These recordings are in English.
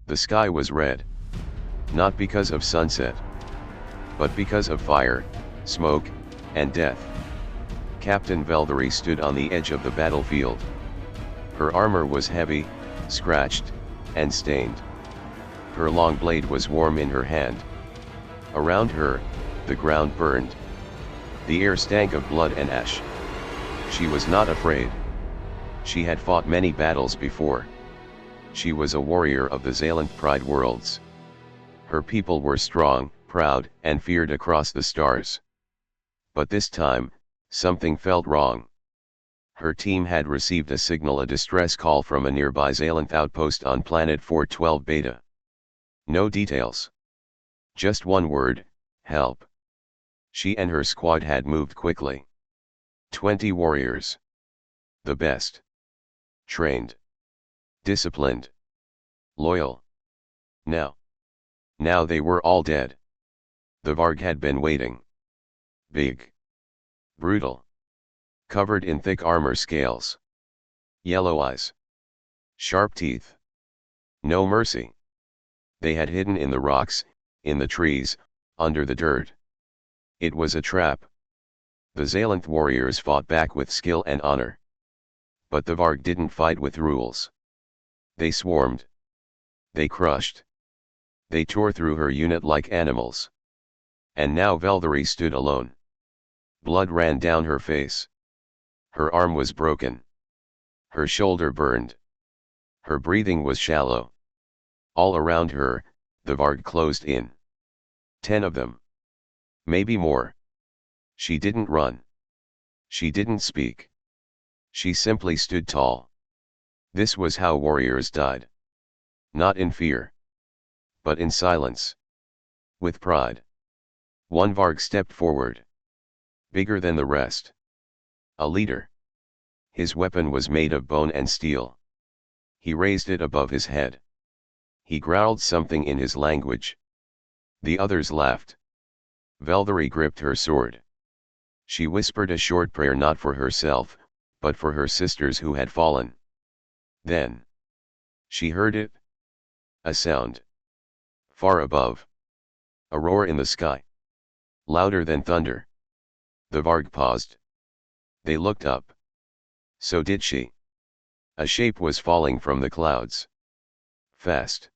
The sky was red. Not because of sunset, but because of fire, smoke, and death. Captain Velvery stood on the edge of the battlefield. Her armor was heavy, scratched, and stained. Her long blade was warm in her hand. Around her, the ground burned. The air stank of blood and ash. She was not afraid. She had fought many battles before. She was a warrior of the Zaylant Pride Worlds. Her people were strong, proud, and feared across the stars. But this time, something felt wrong. Her team had received a distress call from a nearby Zaylant outpost on planet 412 Beta. No details. Just one word, help. She and her squad had moved quickly. 20 warriors. The best. Trained. Disciplined. Loyal. Now they were all dead. The Varg had been waiting. Big. Brutal. Covered in thick armor scales. Yellow eyes. Sharp teeth. No mercy. They had hidden in the rocks, in the trees, under the dirt. It was a trap. The Zaylant warriors fought back with skill and honor. But the Varg didn't fight with rules. They swarmed. They crushed. They tore through her unit like animals. And now Velvery stood alone. Blood ran down her face. Her arm was broken. Her shoulder burned. Her breathing was shallow. All around her, the Varg closed in. 10 of them. Maybe more. She didn't run. She didn't speak. She simply stood tall. This was how warriors died. Not in fear. But in silence. With pride. One Varg stepped forward. Bigger than the rest. A leader. His weapon was made of bone and steel. He raised it above his head. He growled something in his language. The others laughed. Velvery gripped her sword. She whispered a short prayer not for herself, but for her sisters who had fallen. Then. She heard it. A sound. Far above. A roar in the sky. Louder than thunder. The Varg paused. They looked up. So did she. A shape was falling from the clouds. Fast.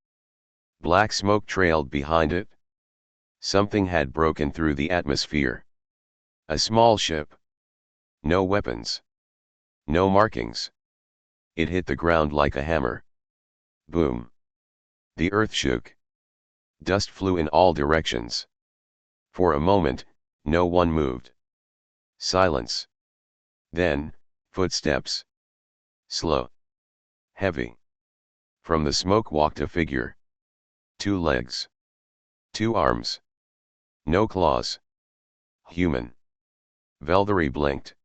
Black smoke trailed behind it. Something had broken through the atmosphere. A small ship. No weapons. No markings. It hit the ground like a hammer. Boom. The earth shook. Dust flew in all directions. For a moment, no one moved. Silence. Then, footsteps. Slow. Heavy. From the smoke walked a figure. 2 legs. 2 arms. No claws. Human. Velvery blinked.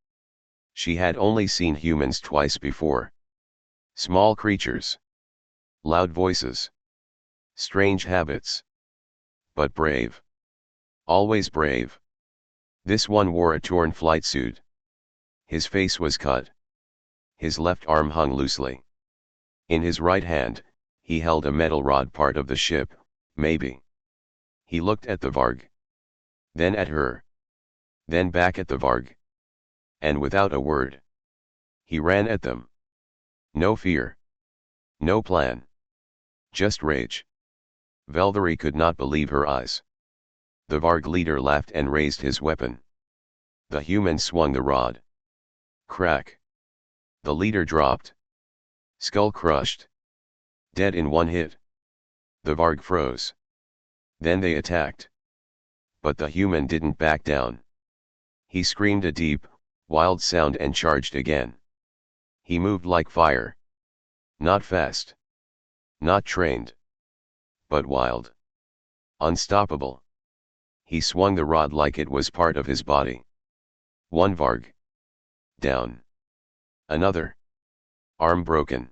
She had only seen humans twice before. Small creatures. Loud voices. Strange habits. But brave. Always brave. This one wore a torn flight suit. His face was cut. His left arm hung loosely. In his right hand, he held a metal rod, part of the ship, maybe. He looked at the Varg. Then at her. Then back at the Varg. And without a word. He ran at them. No fear. No plan. Just rage. Velvery could not believe her eyes. The Varg leader laughed and raised his weapon. The human swung the rod. Crack. The leader dropped. Skull crushed. Dead in one hit. The Varg froze. Then they attacked. But the human didn't back down. He screamed a deep, wild sound and charged again. He moved like fire. Not fast. Not trained. But wild. Unstoppable. He swung the rod like it was part of his body. One Varg. Down. Another. Arm broken.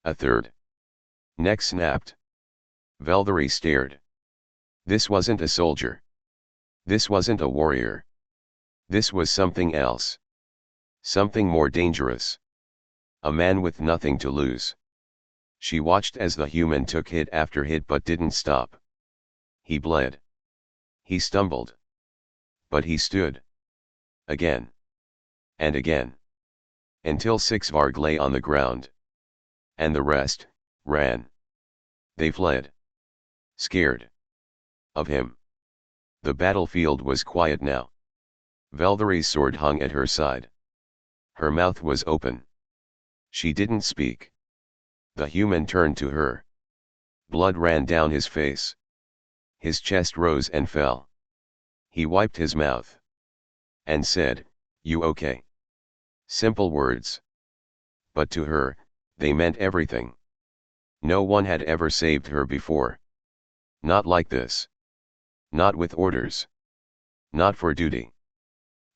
A third. Neck snapped. Velvery stared. This wasn't a soldier. This wasn't a warrior. This was something else. Something more dangerous. A man with nothing to lose. She watched as the human took hit after hit but didn't stop. He bled. He stumbled. But he stood. Again. And again. Until 6 Varg lay on the ground. And the rest, ran. They fled. Scared. Of him. The battlefield was quiet now. Velderi's sword hung at her side. Her mouth was open. She didn't speak. The human turned to her. Blood ran down his face. His chest rose and fell. He wiped his mouth. And said, "You okay?" Simple words. But to her, they meant everything. No one had ever saved her before. Not like this. Not with orders. Not for duty.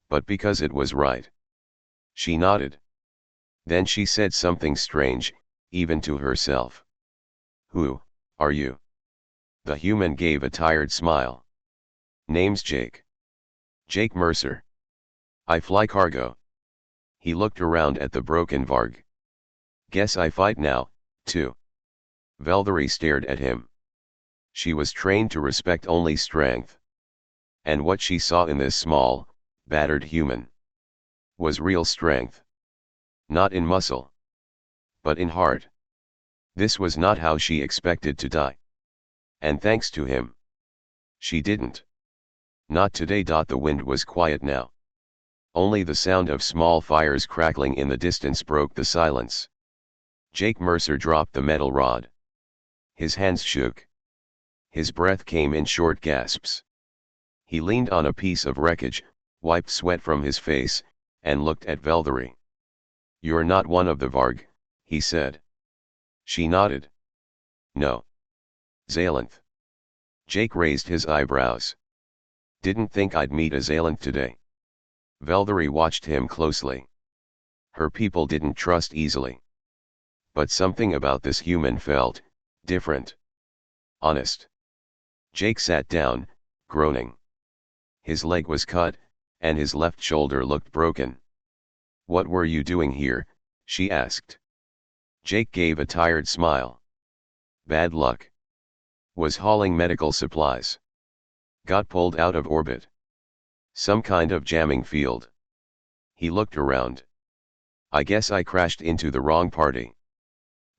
But because it was right. She nodded. Then she said something strange, even to herself. "Who are you?" The human gave a tired smile. "Name's Jake. Jake Mercer. I fly cargo." He looked around at the broken Varg. "Guess I fight now, too." Velderi stared at him. She was trained to respect only strength. And what she saw in this small, battered human was real strength. Not in muscle. But in heart. This was not how she expected to die. And thanks to him. She didn't. Not today. The wind was quiet now. Only the sound of small fires crackling in the distance broke the silence. Jake Mercer dropped the metal rod. His hands shook. His breath came in short gasps. He leaned on a piece of wreckage, wiped sweat from his face, and looked at Velderi. "You're not one of the Varg," he said. She nodded. "No. Zalanth." Jake raised his eyebrows. "Didn't think I'd meet a Zalanth today." Velderi watched him closely. Her people didn't trust easily. But something about this human felt different. Honest. Jake sat down, groaning. His leg was cut, and his left shoulder looked broken. "What were you doing here?" she asked. Jake gave a tired smile. "Bad luck. Was hauling medical supplies. Got pulled out of orbit. Some kind of jamming field." He looked around. "I guess I crashed into the wrong party."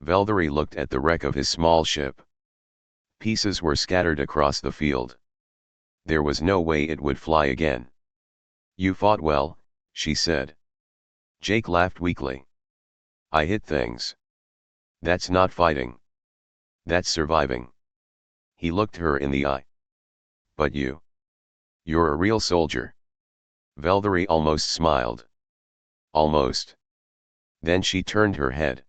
Velderi looked at the wreck of his small ship. Pieces were scattered across the field. There was no way it would fly again. "You fought well," she said. Jake laughed weakly. "I hit things. That's not fighting. That's surviving." He looked her in the eye. "But you're a real soldier." Velderi almost smiled. Almost. Then she turned her head.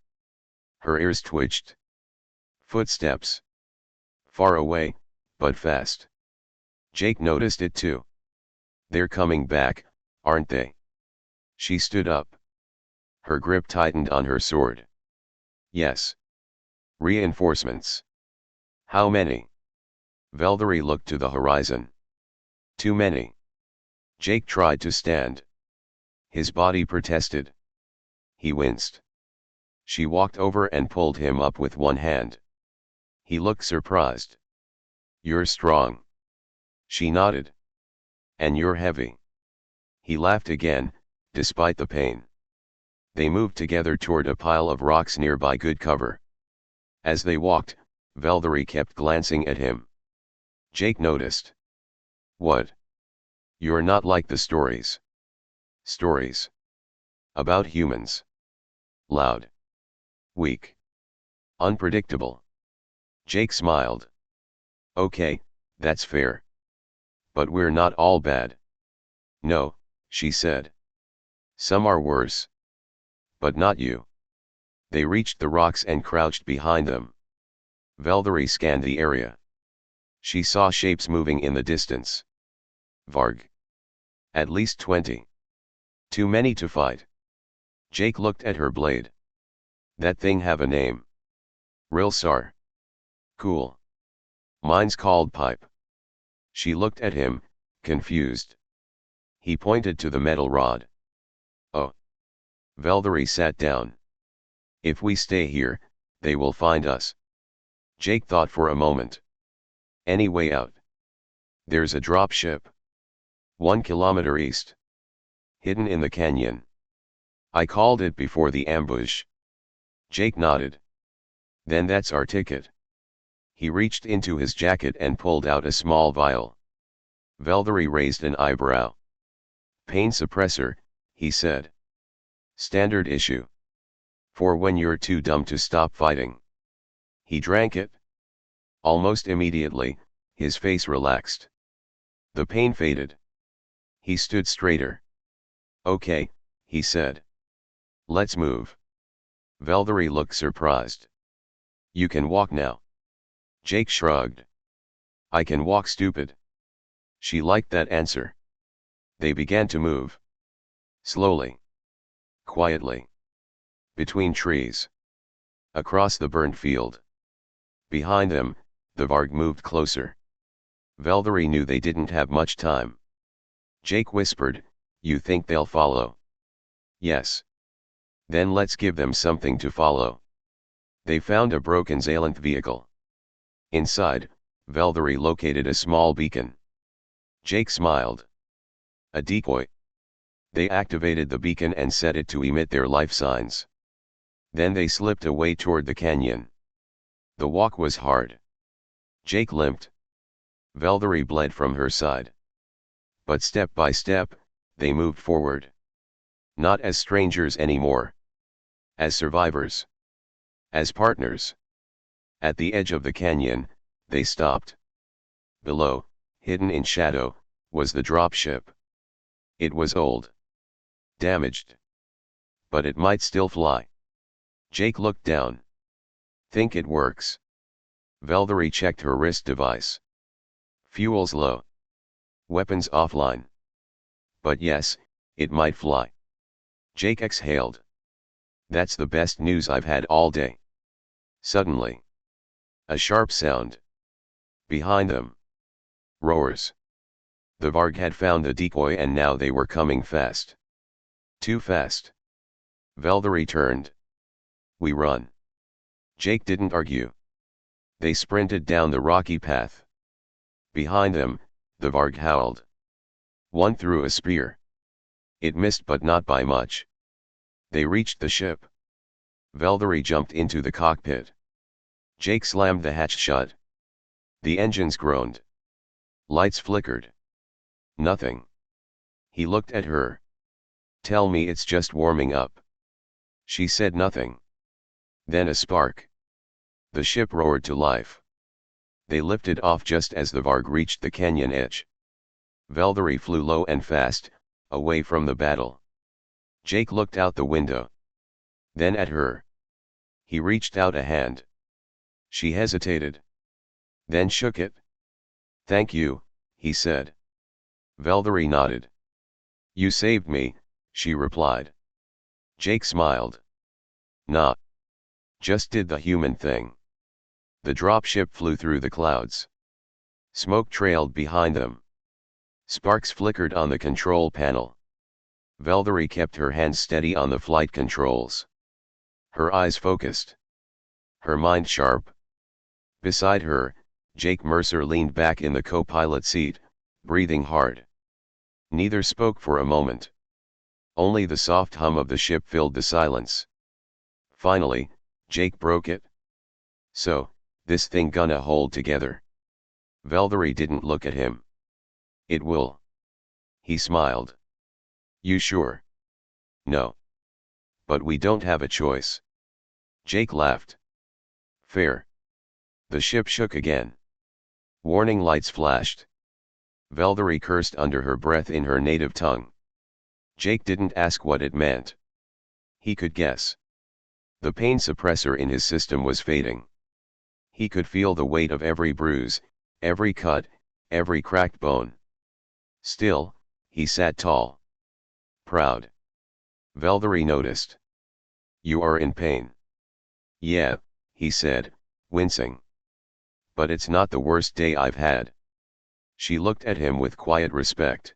Her ears twitched. Footsteps. Far away, but fast. Jake noticed it too. "They're coming back, aren't they?" She stood up. Her grip tightened on her sword. "Yes. Reinforcements." "How many?" Velderi looked to the horizon. "Too many." Jake tried to stand. His body protested. He winced. She walked over and pulled him up with one hand. He looked surprised. "You're strong." She nodded. "And you're heavy." He laughed again, despite the pain. They moved together toward a pile of rocks nearby. Good cover. As they walked, Velderi kept glancing at him. Jake noticed. "What?" "You're not like the stories." "Stories?" "About humans. Loud. Weak. Unpredictable." Jake smiled. "Okay, that's fair. But we're not all bad." "No," she said. "Some are worse. But not you." They reached the rocks and crouched behind them. Velderi scanned the area. She saw shapes moving in the distance. Varg. At least 20. Too many to fight. Jake looked at her blade. "That thing have a name." "Rilsar." "Cool. Mine's called Pipe." She looked at him, confused. He pointed to the metal rod. "Oh." Velderi sat down. "If we stay here, They will find us. Jake thought for a moment. Any way out? There's a drop ship. 1 kilometer east. Hidden in the canyon. I called it before the ambush. Jake nodded. Then that's our ticket. He reached into his jacket and pulled out a small vial. Velderi raised an eyebrow. Pain suppressor, he said. Standard issue. For when you're too dumb to stop fighting. He drank it. Almost immediately, his face relaxed. The pain faded. He stood straighter. Okay, he said. Let's move. Velderi looked surprised. You can walk now. Jake shrugged. I can walk, stupid. She liked that answer. They began to move. Slowly. Quietly. Between trees. Across the burnt field. Behind them, the Varg moved closer. Velderi knew they didn't have much time. Jake whispered, you think they'll follow? Yes. Then let's give them something to follow. They found a broken Zalanth vehicle. Inside, Velderi located a small beacon. Jake smiled. A decoy. They activated the beacon and set it to emit their life signs. Then they slipped away toward the canyon. The walk was hard. Jake limped. Velderi bled from her side. But step by step, they moved forward. Not as strangers anymore. As survivors. As partners. At the edge of the canyon, they stopped. Below, hidden in shadow, was the dropship. It was old. Damaged. But it might still fly. Jake looked down. Think it works? Velderi checked her wrist device. Fuel's low. Weapons offline. But yes, it might fly. Jake exhaled. That's the best news I've had all day. Suddenly. A sharp sound. Behind them. Roars. The Varg had found the decoy and now they were coming fast. Too fast. Velderi turned. We run. Jake didn't argue. They sprinted down the rocky path. Behind them, the Varg howled. One threw a spear. It missed but not by much. They reached the ship. Velderi jumped into the cockpit. Jake slammed the hatch shut. The engines groaned. Lights flickered. Nothing. He looked at her. Tell me it's just warming up. She said nothing. Then a spark. The ship roared to life. They lifted off just as the Varg reached the canyon edge. Velderi flew low and fast, away from the battle. Jake looked out the window. Then at her. He reached out a hand. She hesitated. Then shook it. Thank you, he said. Velderi nodded. You saved me, she replied. Jake smiled. Nah. Just did the human thing. The dropship flew through the clouds. Smoke trailed behind them. Sparks flickered on the control panel. Velderi kept her hands steady on the flight controls. Her eyes focused. Her mind sharp. Beside her, Jake Mercer leaned back in the co-pilot seat, breathing hard. Neither spoke for a moment. Only the soft hum of the ship filled the silence. Finally, Jake broke it. So, this thing gonna hold together? Velderi didn't look at him. It will. He smiled. You sure? No. But we don't have a choice. Jake laughed. Fair. The ship shook again. Warning lights flashed. Velderi cursed under her breath in her native tongue. Jake didn't ask what it meant. He could guess. The pain suppressor in his system was fading. He could feel the weight of every bruise, every cut, every cracked bone. Still, he sat tall. Proud. Velderi noticed. You are in pain. Yeah, he said, wincing. But it's not the worst day I've had. She looked at him with quiet respect.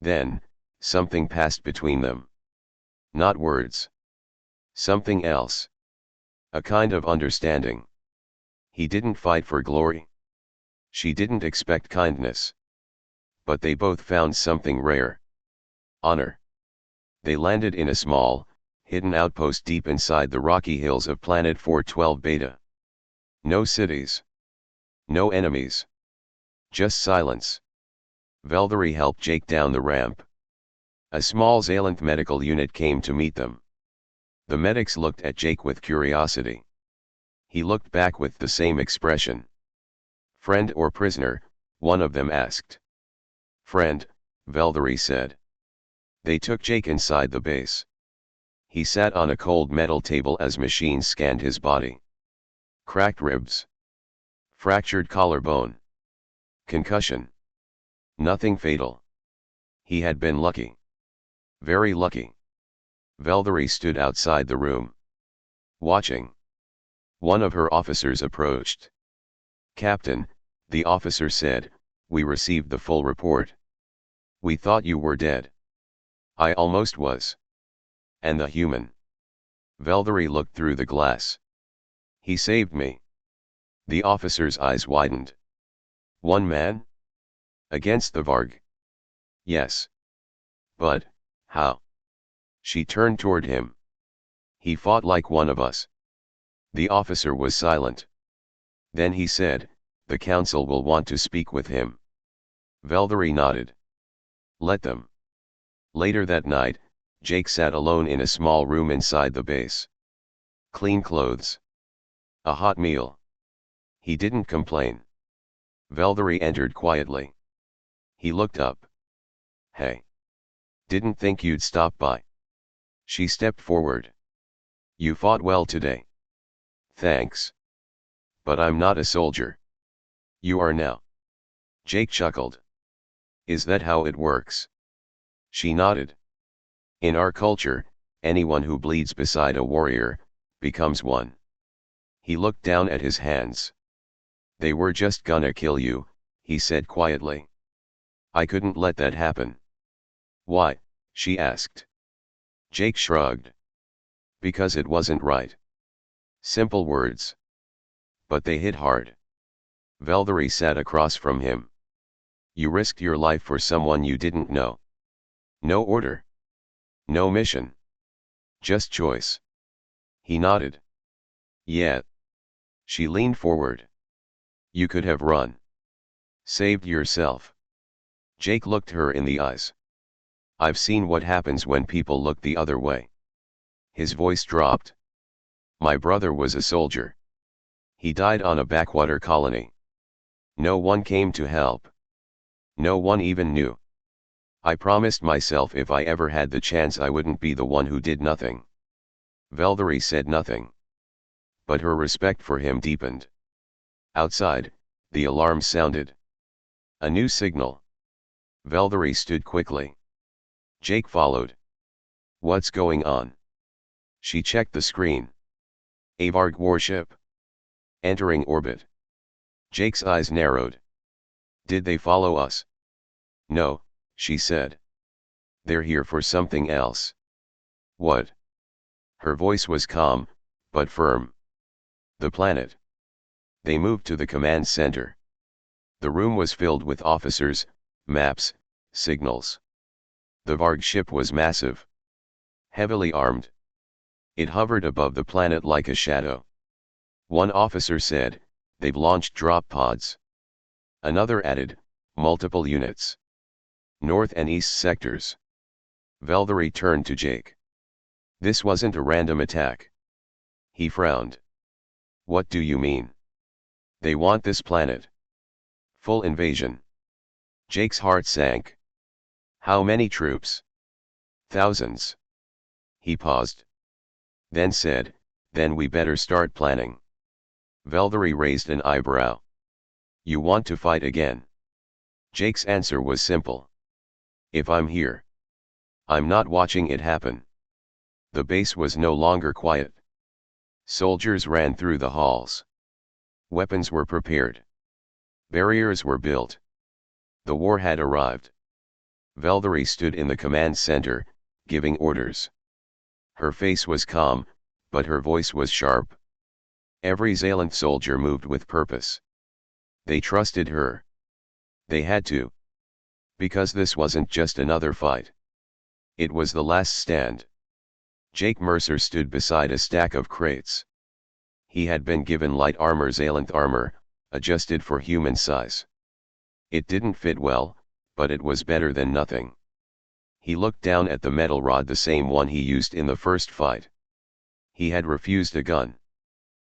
Then, something passed between them. Not words. Something else. A kind of understanding. He didn't fight for glory. She didn't expect kindness. But they both found something rare. Honor. They landed in a small, hidden outpost deep inside the rocky hills of planet 412 Beta. No cities. No enemies. Just silence. Velderi helped Jake down the ramp. A small Xalanth medical unit came to meet them. The medics looked at Jake with curiosity. He looked back with the same expression. Friend or prisoner, one of them asked. Friend, Velderi said. They took Jake inside the base. He sat on a cold metal table as machines scanned his body. Cracked ribs. Fractured collarbone. Concussion. Nothing fatal. He had been lucky. Very lucky. Velderi stood outside the room. Watching. One of her officers approached. Captain, the officer said, we received the full report. We thought you were dead. I almost was. And the human. Velderi looked through the glass. He saved me. The officer's eyes widened. One man? Against the Varg? Yes. But, how? She turned toward him. He fought like one of us. The officer was silent. Then he said, the council will want to speak with him. Velderi nodded. Let them. Later that night, Jake sat alone in a small room inside the base. Clean clothes. A hot meal. He didn't complain. Velderi entered quietly. He looked up. Hey. Didn't think you'd stop by. She stepped forward. You fought well today. Thanks. But I'm not a soldier. You are now. Jake chuckled. Is that how it works? She nodded. In our culture, anyone who bleeds beside a warrior, becomes one. He looked down at his hands. They were just gonna kill you, he said quietly. I couldn't let that happen. Why? She asked. Jake shrugged. Because it wasn't right. Simple words. But they hit hard. Velderi sat across from him. You risked your life for someone you didn't know. No order. No mission. Just choice. He nodded. Yeah. She leaned forward. You could have run. Saved yourself. Jake looked her in the eyes. I've seen what happens when people look the other way. His voice dropped. My brother was a soldier. He died on a backwater colony. No one came to help. No one even knew. I promised myself if I ever had the chance I wouldn't be the one who did nothing. Velderi said nothing. But her respect for him deepened. Outside, the alarm sounded. A new signal. Velderi stood quickly. Jake followed. What's going on? She checked the screen. A Varg warship. Entering orbit. Jake's eyes narrowed. Did they follow us? No, she said. They're here for something else. What? Her voice was calm, but firm. The planet. They moved to the command center. The room was filled with officers, maps, signals. The Varg ship was massive. Heavily armed. It hovered above the planet like a shadow. One officer said, they've launched drop pods. Another added, multiple units. North and east sectors. Velderi turned to Jake. This wasn't a random attack. He frowned. What do you mean? They want this planet. Full invasion. Jake's heart sank. How many troops? Thousands. He paused. Then said, then we better start planning. Velderi raised an eyebrow. You want to fight again? Jake's answer was simple. If I'm here. I'm not watching it happen. The base was no longer quiet. Soldiers ran through the halls. Weapons were prepared. Barriers were built. The war had arrived. Velderi stood in the command center, giving orders. Her face was calm, but her voice was sharp. Every Zalanth soldier moved with purpose. They trusted her. They had to. Because this wasn't just another fight. It was the last stand. Jake Mercer stood beside a stack of crates. He had been given light armor, Zalanth armor, adjusted for human size. It didn't fit well, but it was better than nothing. He looked down at the metal rod, the same one he used in the first fight. He had refused a gun.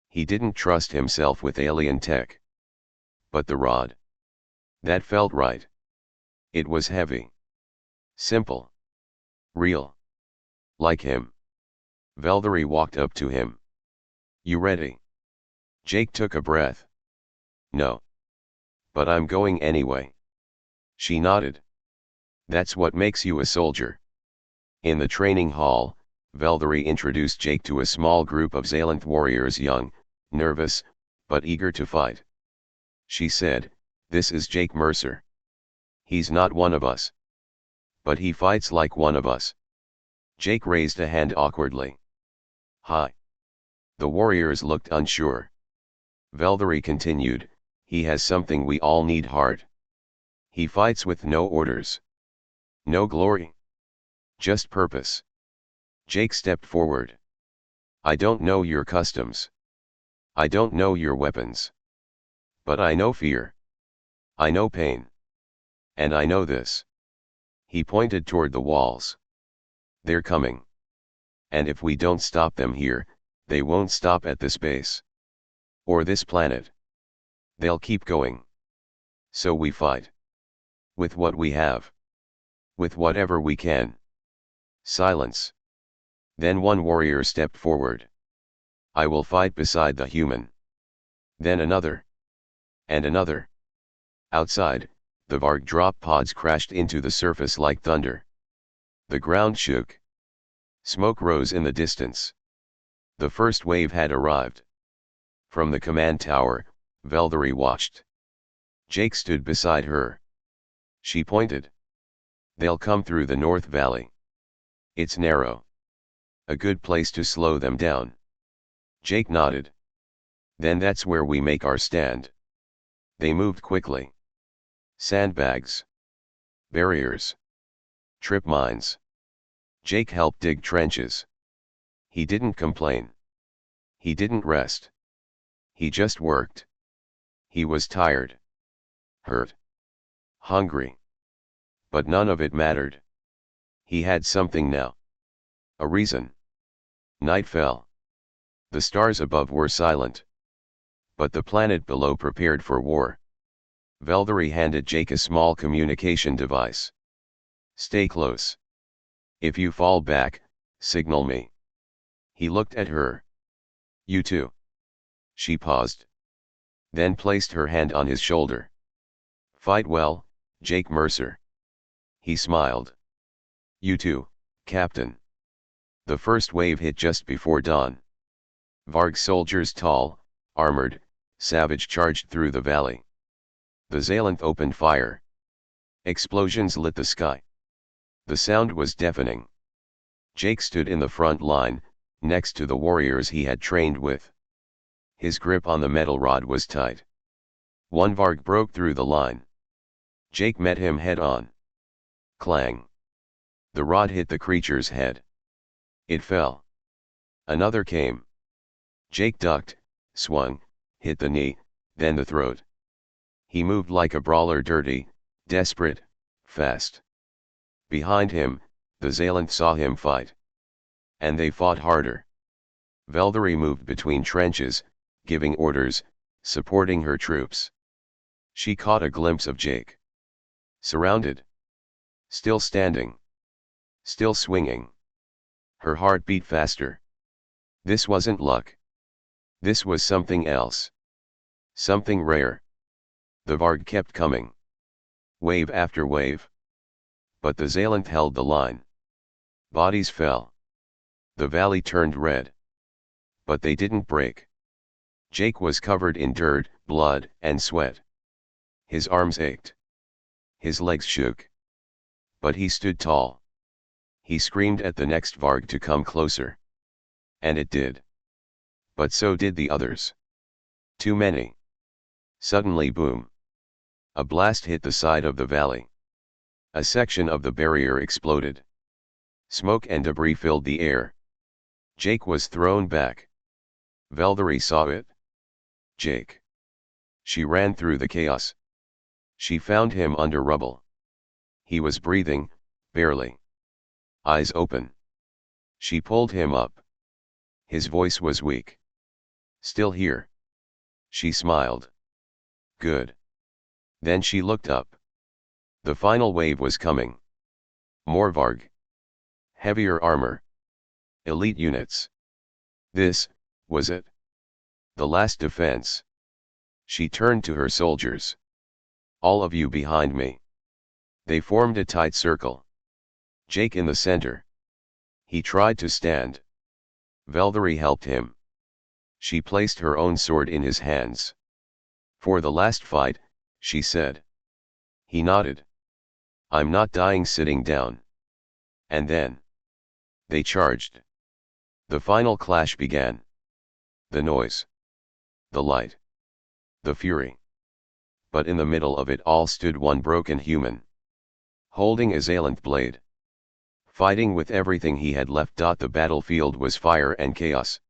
He didn't trust himself with alien tech. But the rod. That felt right. It was heavy. Simple. Real. Like him. Velderi walked up to him. "You ready?" Jake took a breath. "No. But I'm going anyway." She nodded. "That's what makes you a soldier." In the training hall, Velderi introduced Jake to a small group of Zalanth warriors, young, nervous, but eager to fight. She said, "This is Jake Mercer. He's not one of us. But he fights like one of us." Jake raised a hand awkwardly. "Hi." The warriors looked unsure. Velderi continued, "He has something we all need: heart. He fights with no orders. No glory. Just purpose." Jake stepped forward. "I don't know your customs. I don't know your weapons. But I know fear. I know pain. And I know this." He pointed toward the walls. "They're coming. And if we don't stop them here, they won't stop at this base. Or this planet. They'll keep going. So we fight. With what we have. With whatever we can." Silence. Then one warrior stepped forward. "I will fight beside the human." Then another. And another. Outside, the Varg drop pods crashed into the surface like thunder. The ground shook. Smoke rose in the distance. The first wave had arrived. From the command tower, Velderi watched. Jake stood beside her. She pointed. "They'll come through the North Valley. It's narrow. A good place to slow them down." Jake nodded. "Then that's where we make our stand." They moved quickly. Sandbags. Barriers. Trip mines. Jake helped dig trenches. He didn't complain. He didn't rest. He just worked. He was tired. Hurt. Hungry. But none of it mattered. He had something now. A reason. Night fell. The stars above were silent. But the planet below prepared for war. Velderi handed Jake a small communication device. "Stay close. If you fall back, signal me." He looked at her. "You too." She paused. Then placed her hand on his shoulder. "Fight well, Jake Mercer." He smiled. "You too, Captain." The first wave hit just before dawn. Varg soldiers, tall, armored, savage, charged through the valley. The Zalanth opened fire. Explosions lit the sky. The sound was deafening. Jake stood in the front line, next to the warriors he had trained with. His grip on the metal rod was tight. One Varg broke through the line. Jake met him head on. Clang. The rod hit the creature's head. It fell. Another came. Jake ducked, swung, hit the knee, then the throat. He moved like a brawler, dirty, desperate, fast. Behind him, the Zalanth saw him fight. And they fought harder. Velderi moved between trenches, giving orders, supporting her troops. She caught a glimpse of Jake. Surrounded. Still standing. Still swinging. Her heart beat faster. This wasn't luck. This was something else. Something rare. The Varg kept coming. Wave after wave. But the Zalanth held the line. Bodies fell. The valley turned red. But they didn't break. Jake was covered in dirt, blood, and sweat. His arms ached. His legs shook. But he stood tall. He screamed at the next Varg to come closer. And it did. But so did the others. Too many. Suddenly boom. A blast hit the side of the valley. A section of the barrier exploded. Smoke and debris filled the air. Jake was thrown back. Velvery saw it. Jake. She ran through the chaos. She found him under rubble. He was breathing, barely. Eyes open. She pulled him up. His voice was weak. Still here. She smiled. Good. Then she looked up. The final wave was coming. More Varg. Heavier armor. Elite units. This was it. The last defense. She turned to her soldiers. All of you behind me. They formed a tight circle. Jake in the center. He tried to stand. Velvery helped him. She placed her own sword in his hands. For the last fight, she said. He nodded. I'm not dying sitting down. And then. They charged. The final clash began. The noise. The light. The fury. But in the middle of it all stood one broken human. Holding a Zalanth blade. Fighting with everything he had left. The battlefield was fire and chaos.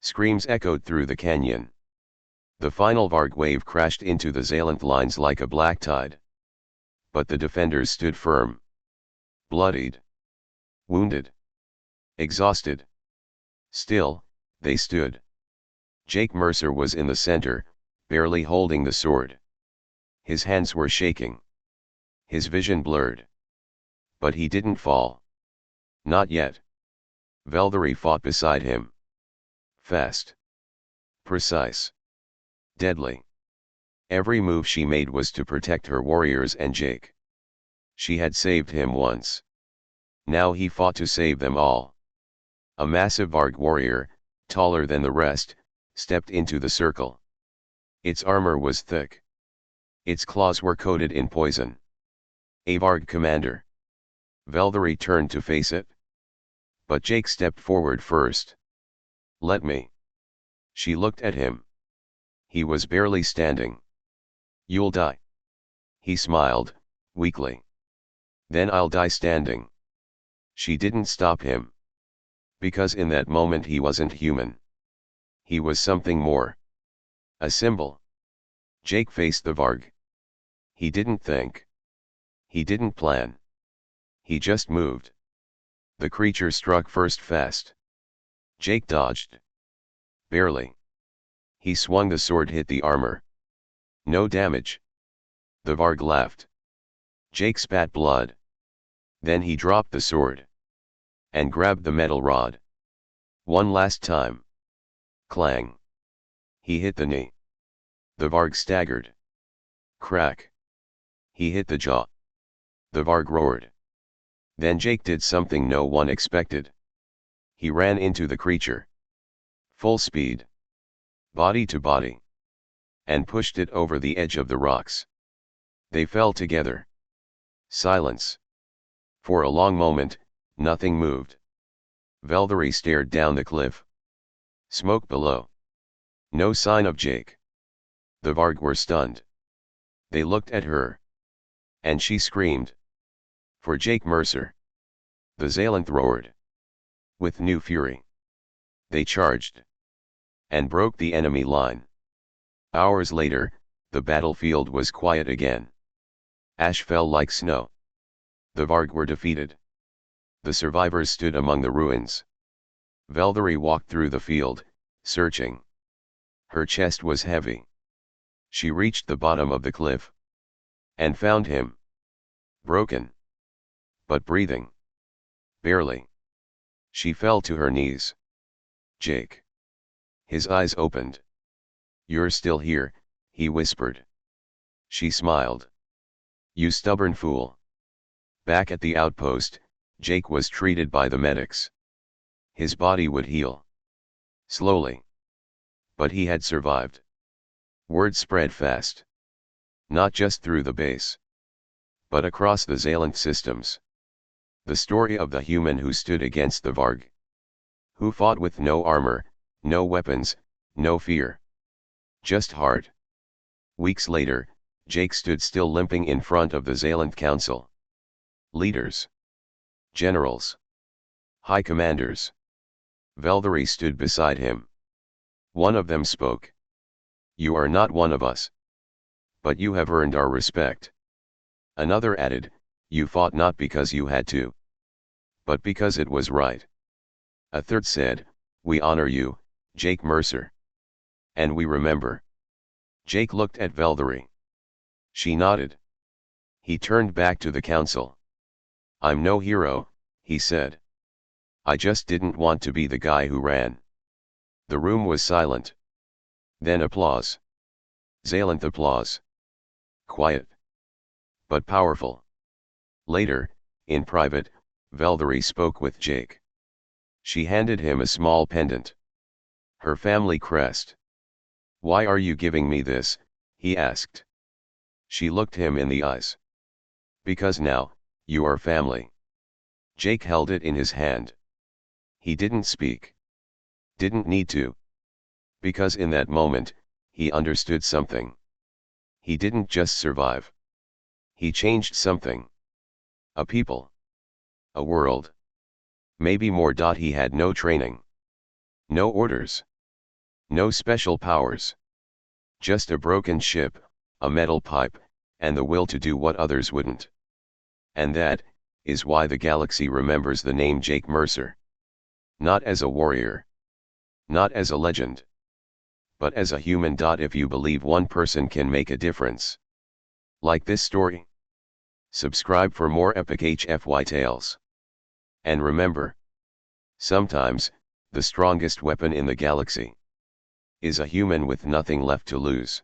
Screams echoed through the canyon. The final Varg wave crashed into the Zalanth lines like a black tide. But the defenders stood firm. Bloodied. Wounded. Exhausted. Still, they stood. Jake Mercer was in the center, barely holding the sword. His hands were shaking. His vision blurred. But he didn't fall. Not yet. Velvery fought beside him. Fast. Precise. Deadly. Every move she made was to protect her warriors and Jake. She had saved him once. Now he fought to save them all. A massive Varg warrior, taller than the rest, stepped into the circle. Its armor was thick. Its claws were coated in poison. A Varg commander. Velvery turned to face it. But Jake stepped forward first. Let me. She looked at him. He was barely standing. You'll die. He smiled, weakly. Then I'll die standing. She didn't stop him. Because in that moment he wasn't human. He was something more. A symbol. Jake faced the Varg. He didn't think. He didn't plan. He just moved. The creature struck first fast. Jake dodged. Barely. He swung the sword, hit the armor. No damage. The Varg laughed. Jake spat blood. Then he dropped the sword. And grabbed the metal rod. One last time. Clang. He hit the knee. The Varg staggered. Crack. He hit the jaw. The Varg roared. Then Jake did something no one expected. He ran into the creature. Full speed. Body to body. And pushed it over the edge of the rocks. They fell together. Silence. For a long moment, nothing moved. Velvery stared down the cliff. Smoke below. No sign of Jake. The Varg were stunned. They looked at her. And she screamed. For Jake Mercer. The Zalanth roared. With new fury. They charged. And broke the enemy line. Hours later, the battlefield was quiet again. Ash fell like snow. The Varg were defeated. The survivors stood among the ruins. Velvery walked through the field, searching. Her chest was heavy. She reached the bottom of the cliff. And found him. Broken. But breathing. Barely. She fell to her knees. Jake. His eyes opened. You're still here, he whispered. She smiled. You stubborn fool. Back at the outpost, Jake was treated by the medics. His body would heal. Slowly. But he had survived. Word spread fast. Not just through the base. But across the Zalanth systems. The story of the human who stood against the Varg. Who fought with no armor, No weapons, no fear. Just heart. Weeks later, Jake stood still limping in front of the Zaylant Council. Leaders. Generals. High commanders. Veldari stood beside him. One of them spoke. You are not one of us. But you have earned our respect. Another added, you fought not because you had to, but because it was right. A third said, we honor you, Jake Mercer. And we remember. Jake looked at Veldari. She nodded. He turned back to the council. I'm no hero, he said. I just didn't want to be the guy who ran. The room was silent. Then applause. Zaylant applause. Quiet. But powerful. Later, in private, Veldari spoke with Jake. She handed him a small pendant. Her family crest. Why are you giving me this? He asked. She looked him in the eyes. Because now, you are family. Jake held it in his hand. He didn't speak. Didn't need to. Because in that moment, he understood something. He didn't just survive. He changed something. A people. A world. Maybe more. He had no training. No orders. No special powers. Just a broken ship, a metal pipe, and the will to do what others wouldn't. And that is why the galaxy remembers the name Jake Mercer. Not as a warrior. Not as a legend. But as a human. If you believe one person can make a difference. Like this story? Subscribe for more epic HFY tales. And remember, sometimes, the strongest weapon in the galaxy is a human with nothing left to lose.